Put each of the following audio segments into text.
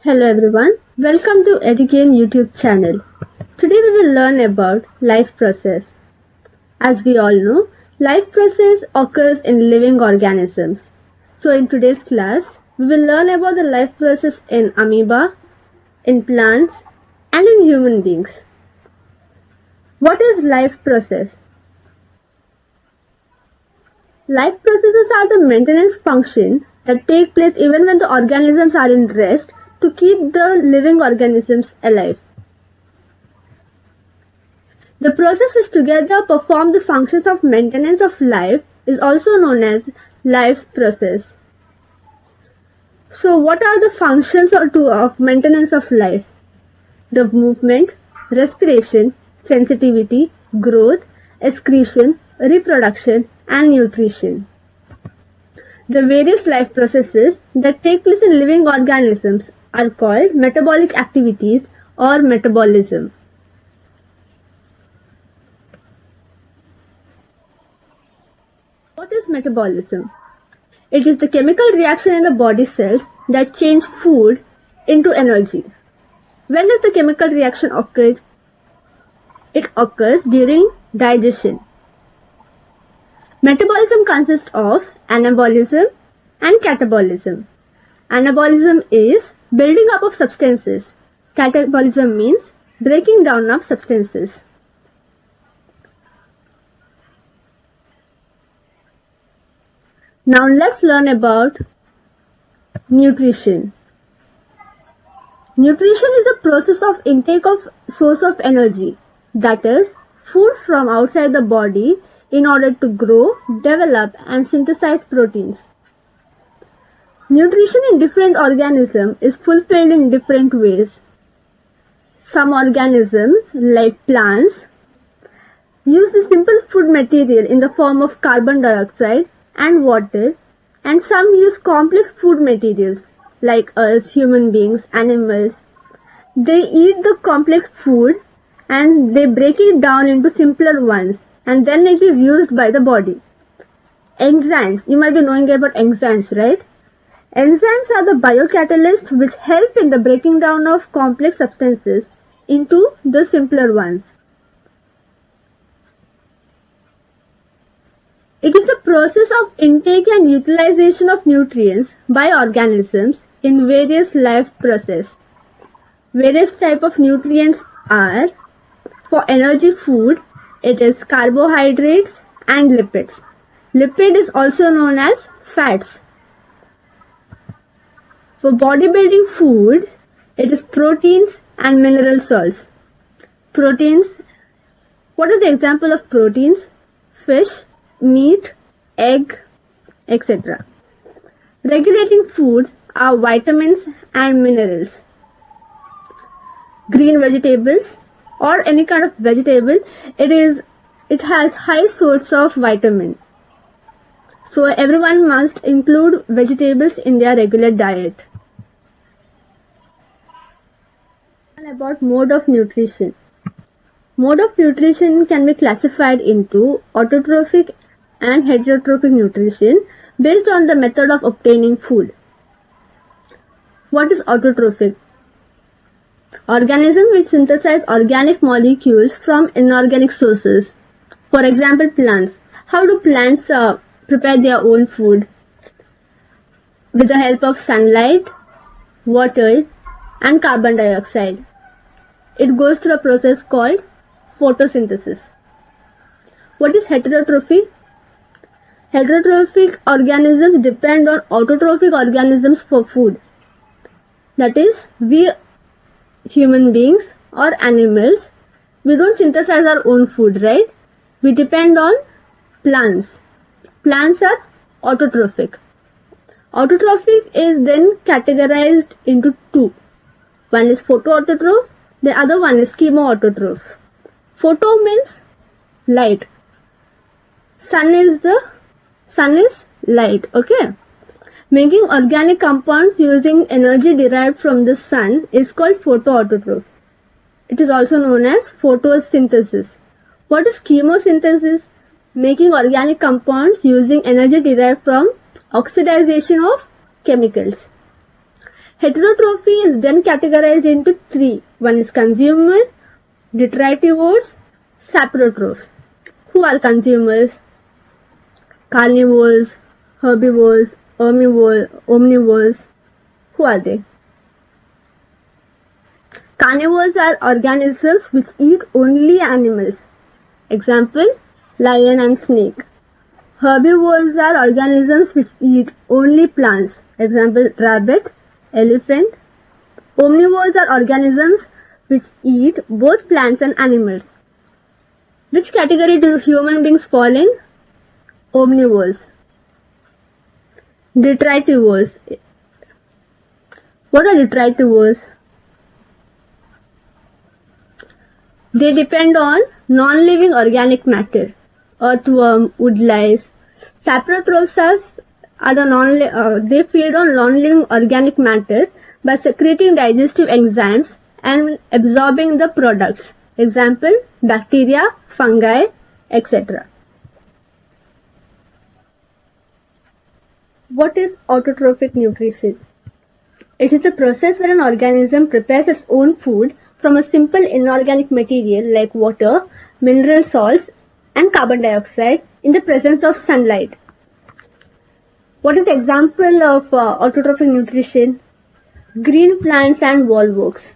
Hello everyone, welcome to Educate YouTube channel. Today we will learn about life process. As we all know, life process occurs in living organisms. So in today's class, we will learn about the life process in amoeba, in plants and in human beings. What is life process? Life processes are the maintenance function that take place even when the organisms are in rest to keep the living organisms alive. The process which together perform the functions of maintenance of life is also known as life process. So what are the functions of maintenance of life? The movement, respiration, sensitivity, growth, excretion, reproduction and nutrition. The various life processes that take place in living organisms are called metabolic activities or metabolism. What is metabolism? It is the chemical reaction in the body cells that change food into energy. When does the chemical reaction occur? It occurs during digestion. Metabolism consists of anabolism and catabolism. Anabolism is building up of substances. Catabolism means breaking down of substances. Now let's learn about nutrition. Nutrition is the process of intake of source of energy, that is, food from outside the body in order to grow, develop and synthesize proteins. Nutrition in different organisms is fulfilled in different ways. Some organisms, like plants, use the simple food material in the form of carbon dioxide and water, and some use complex food materials like us, human beings, animals. They eat the complex food and they break it down into simpler ones, and then it is used by the body. Enzymes, you might be knowing about enzymes, right? Enzymes are the biocatalysts which help in the breaking down of complex substances into the simpler ones. It is the process of intake and utilization of nutrients by organisms in various life processes. Various types of nutrients are: for energy food, it is carbohydrates and lipids. Lipid is also known as fats. For bodybuilding food, it is proteins and mineral salts. Proteins, what is the example of proteins? Fish, meat, egg, etc. Regulating foods are vitamins and minerals. Green vegetables or any kind of vegetable, it has high source of vitamin. So everyone must include vegetables in their regular diet. About mode of nutrition. Mode of nutrition can be classified into autotrophic and heterotrophic nutrition based on the method of obtaining food. What is autotrophic? Organisms which synthesize organic molecules from inorganic sources. For example, plants. How do plants prepare their own food? With the help of sunlight, water and carbon dioxide. It goes through a process called photosynthesis. What is heterotrophy? Heterotrophic organisms depend on autotrophic organisms for food. That is, we human beings or animals, we don't synthesize our own food, right? We depend on plants. Plants are autotrophic. Autotrophic is then categorized into two. One is photoautotroph, the other one is chemoautotroph. Photo means light. Sun is light, okay? Making organic compounds using energy derived from the sun is called photoautotroph. It is also known as photosynthesis. What is chemosynthesis? Making organic compounds using energy derived from oxidization of chemicals. Heterotrophy is then categorized into three. One is consumer, detritivores, saprotrophs. Who are consumers? Carnivores, herbivores, omnivores. Who are they? Carnivores are organisms which eat only animals. Example, lion and snake. Herbivores are organisms which eat only plants. Example, rabbit, elephant. Omnivores are organisms which eat both plants and animals. Which category do human beings fall in? Omnivores. Detritivores. What are detritivores? They depend on non-living organic matter. Earthworm, woodlice. Saprotrophs they feed on non-living organic matter by secreting digestive enzymes and absorbing the products. Example, bacteria, fungi, etc. What is autotrophic nutrition? It is a process where an organism prepares its own food from a simple inorganic material like water, mineral salts, and carbon dioxide in the presence of sunlight. What is the example of autotrophic nutrition? Green plants and volvox.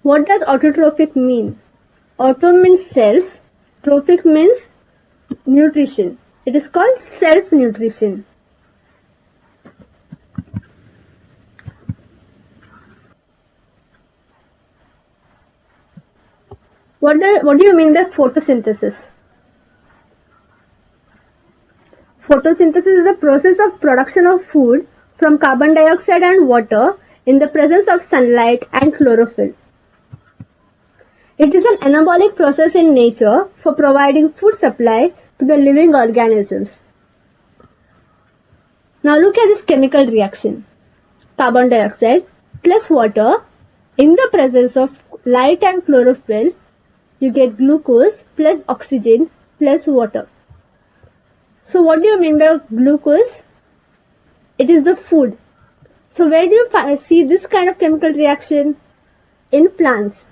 What does autotrophic mean? Auto means self, trophic means nutrition. It is called self-nutrition. What do you mean by photosynthesis? Photosynthesis is the process of production of food from carbon dioxide and water in the presence of sunlight and chlorophyll. It is an anabolic process in nature for providing food supply to the living organisms. Now look at this chemical reaction. Carbon dioxide plus water in the presence of light and chlorophyll, you get glucose plus oxygen plus water. So what do you mean by glucose? It is the food. So where do you see this kind of chemical reaction? In plants.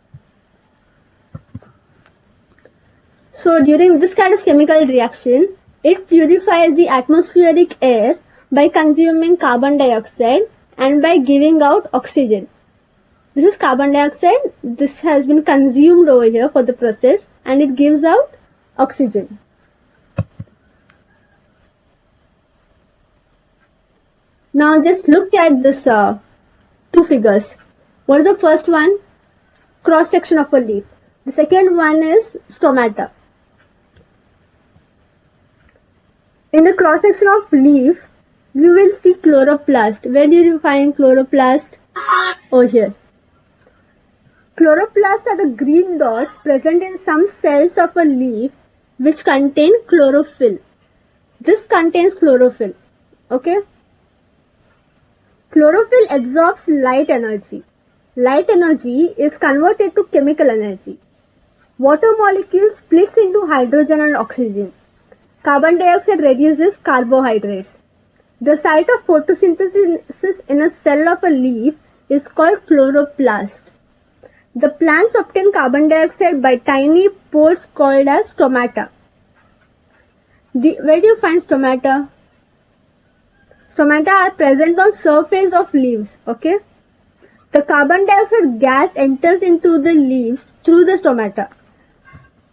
So during this kind of chemical reaction, it purifies the atmospheric air by consuming carbon dioxide and by giving out oxygen. This is carbon dioxide. This has been consumed over here for the process and it gives out oxygen. Now just look at this two figures. What is the first one? Cross section of a leaf. The second one is stomata. In the cross section of leaf, you will see chloroplast. Where do you find chloroplast? Over here. Chloroplasts are the green dots present in some cells of a leaf which contain chlorophyll. This contains chlorophyll. Okay? Chlorophyll absorbs light energy. Light energy is converted to chemical energy. Water molecule splits into hydrogen and oxygen. Carbon dioxide reduces carbohydrates. The site of photosynthesis in a cell of a leaf is called chloroplast. The plants obtain carbon dioxide by tiny pores called as stomata. Where do you find stomata? Stomata are present on surface of leaves. Okay. The carbon dioxide gas enters into the leaves through the stomata.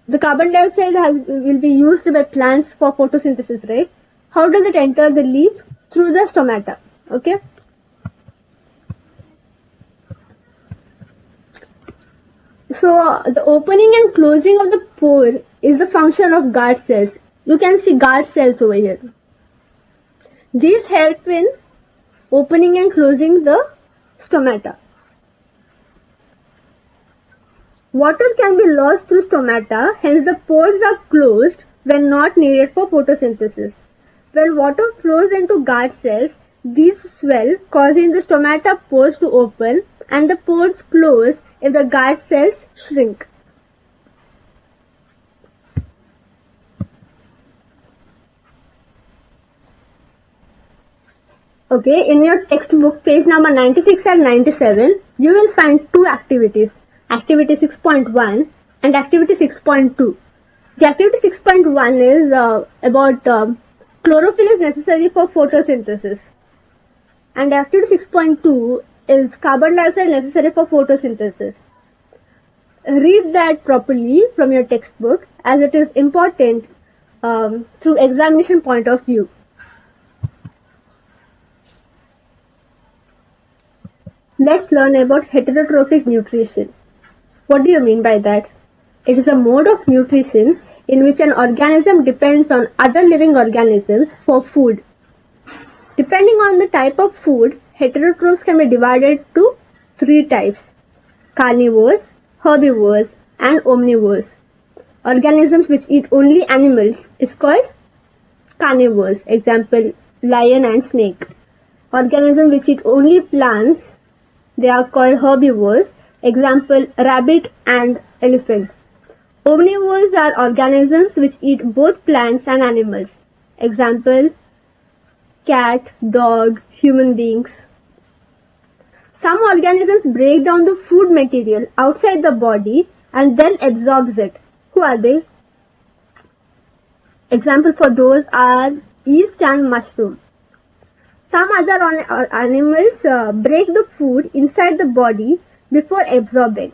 The carbon dioxide will be used by plants for photosynthesis, right? How does it enter the leaf? Through the stomata. Okay. So the opening and closing of the pore is the function of guard cells. You can see guard cells over here. These help in opening and closing the stomata. Water can be lost through stomata, hence the pores are closed when not needed for photosynthesis. When water flows into guard cells, these swell, causing the stomata pores to open, and the pores close if the guard cells shrink. Okay, in your textbook, page number 96 and 97, you will find two activities, activity 6.1 and activity 6.2. The activity 6.1 is about chlorophyll is necessary for photosynthesis, and activity 6.2 is carbon dioxide necessary for photosynthesis. Read that properly from your textbook as it is important through examination point of view. Let's learn about heterotrophic nutrition. What do you mean by that? It is a mode of nutrition in which an organism depends on other living organisms for food. Depending on the type of food, heterotrophs can be divided to three types: carnivores, herbivores, and omnivores. Organisms which eat only animals is called carnivores, example lion and snake. Organisms which eat only plants, they are called herbivores, example rabbit and elephant. Omnivores are organisms which eat both plants and animals, example cat, dog, human beings. Some organisms break down the food material outside the body and then absorbs it. Who are they? Example for those are yeast and mushroom. Some other animals break the food inside the body before absorbing.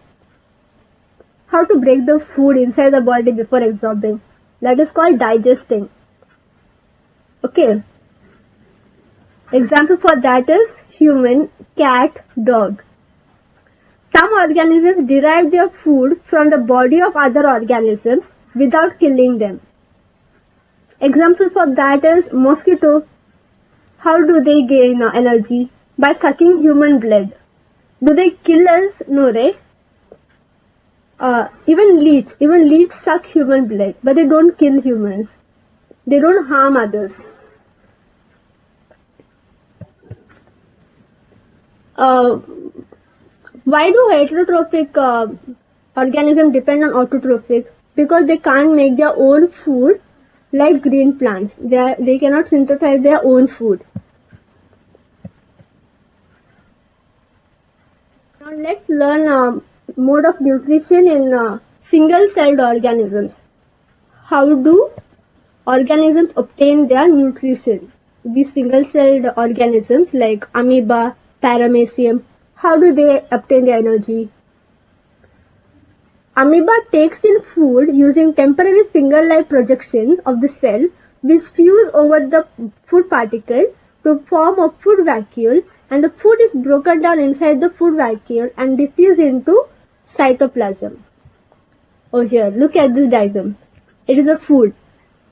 How to break the food inside the body before absorbing? That is called digesting. Okay. Example for that is human, cat, dog. Some organisms derive their food from the body of other organisms without killing them. Example for that is mosquito. How do they gain energy? By sucking human blood. Do they kill us? No, right? Even leech suck human blood, but they don't kill humans. They don't harm others. Why do heterotrophic organisms depend on autotrophic? Because they can't make their own food like green plants. They cannot synthesize their own food. Now let's learn mode of nutrition in single-celled organisms. How do organisms obtain their nutrition? These single-celled organisms like amoeba, paramecium, how do they obtain their energy? Amoeba takes in food using temporary finger-like projection of the cell which fuse over the food particle to form a food vacuole, and the food is broken down inside the food vacuole and diffused into cytoplasm. Oh, here, look at this diagram. It is a food.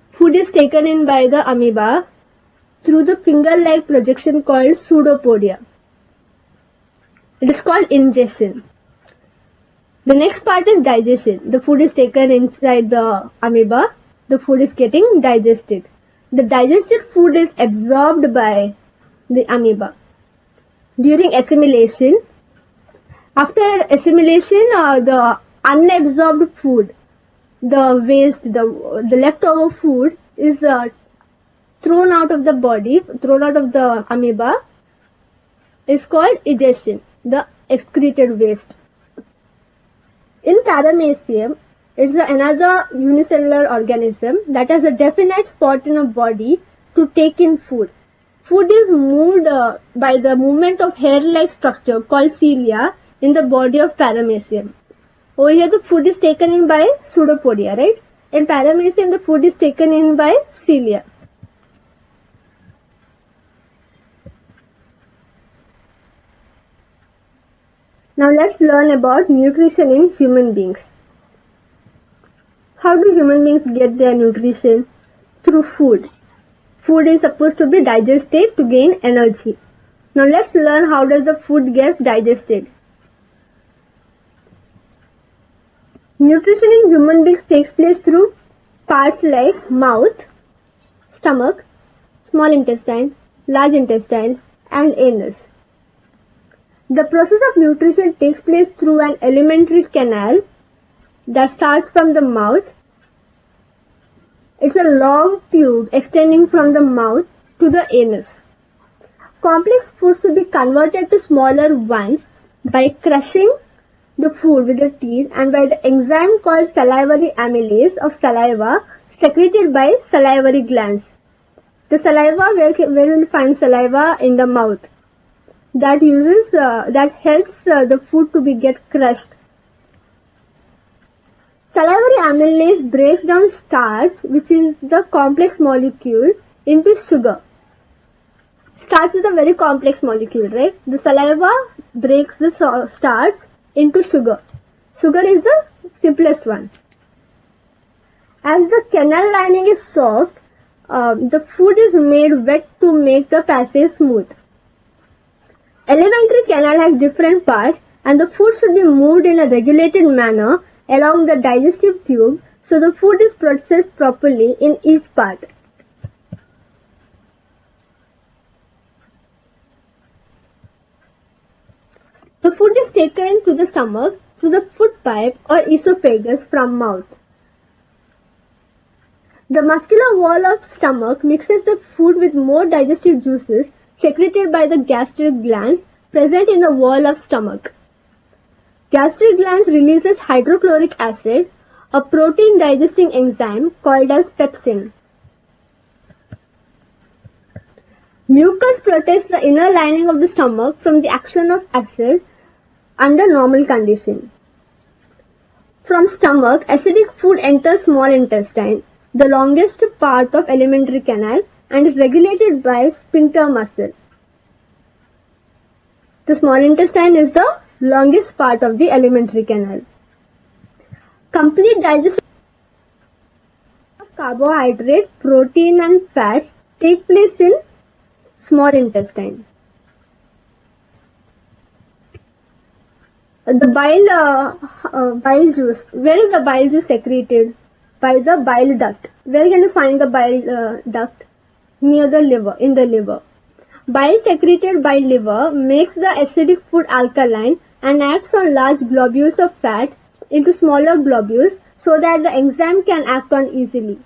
Food is taken in by the amoeba through the finger-like projection called pseudopodia. It is called ingestion. The next part is digestion. The food is taken inside the amoeba. The food is getting digested. The digested food is absorbed by the amoeba. During assimilation, after assimilation, the unabsorbed food, the waste, the leftover food is thrown out of the body, thrown out of the amoeba, is called egestion, the excreted waste. In paramecium, it is another unicellular organism that has a definite spot in a body to take in food. Food is moved by the movement of hair-like structure called cilia in the body of paramecium. Over here the food is taken in by pseudopodia, right? In paramecium the food is taken in by cilia. Now let's learn about nutrition in human beings. How do human beings get their nutrition? Through food. Food is supposed to be digested to gain energy. Now let's learn how does the food get digested. Nutrition in human beings takes place through parts like mouth, stomach, small intestine, large intestine, and anus. The process of nutrition takes place through an alimentary canal that starts from the mouth. It's a long tube extending from the mouth to the anus. complex foods should be converted to smaller ones by crushing the food with the teeth and by the enzyme called salivary amylase of saliva secreted by salivary glands. The saliva, where will you find saliva? In the mouth. That helps the food to get crushed. Salivary amylase breaks down starch, which is the complex molecule, into sugar. Starch is a very complex molecule, right? The saliva breaks the starch into sugar. Sugar is the simplest one. As the canal lining is soft, the food is made wet to make the passage smooth. Alimentary canal has different parts and the food should be moved in a regulated manner along the digestive tube so the food is processed properly in each part. The food is taken to the stomach through the food pipe or esophagus from mouth. The muscular wall of stomach mixes the food with more digestive juices secreted by the gastric glands present in the wall of stomach. Gastric glands releases hydrochloric acid, a protein digesting enzyme called as pepsin. Mucus protects the inner lining of the stomach from the action of acid under normal condition. From stomach, acidic food enters small intestine, the longest part of alimentary canal, and is regulated by sphincter muscle. The small intestine is the longest part of the alimentary canal. Complete digestion of carbohydrate, protein and fats take place in small intestine. The bile juice. Where is the bile juice secreted? By the bile duct. Where can you find the bile duct? Near the liver, in the liver. Bile secreted by liver makes the acidic food alkaline and acts on large globules of fat into smaller globules so that the enzyme can act on easily.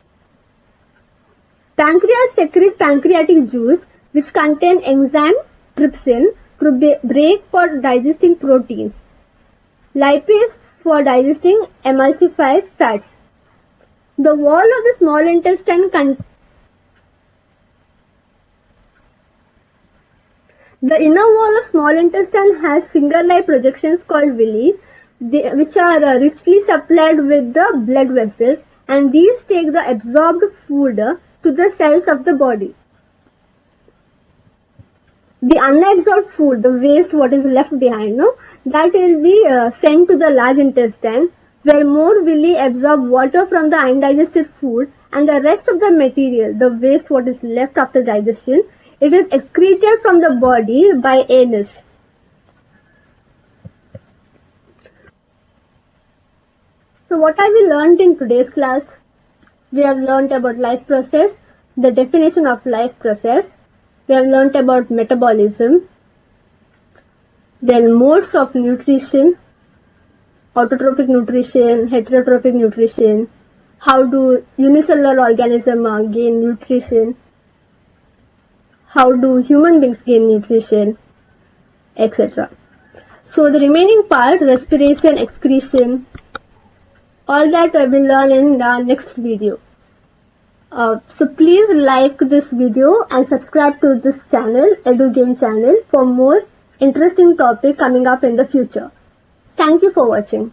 Pancreas secretes pancreatic juice which contains enzyme trypsin to break for digesting proteins. Lipase for digesting emulsified fats. The wall of the small intestine The inner wall of small intestine has finger-like projections called villi, which are richly supplied with the blood vessels, and these take the absorbed food to the cells of the body. The unabsorbed food, the waste, what is left behind, that will be sent to the large intestine, where more villi absorb water from the undigested food, and the rest of the material, the waste, what is left after digestion, it is excreted from the body by anus. So what have we learned in today's class? We have learned about life process, the definition of life process. We have learned about metabolism, then modes of nutrition, autotrophic nutrition, heterotrophic nutrition, how do unicellular organisms gain nutrition, how do human beings gain nutrition, etc. So the remaining part, respiration, excretion, all that I will learn in the next video. So please like this video and subscribe to this channel, EduGain channel, for more interesting topic coming up in the future. Thank you for watching.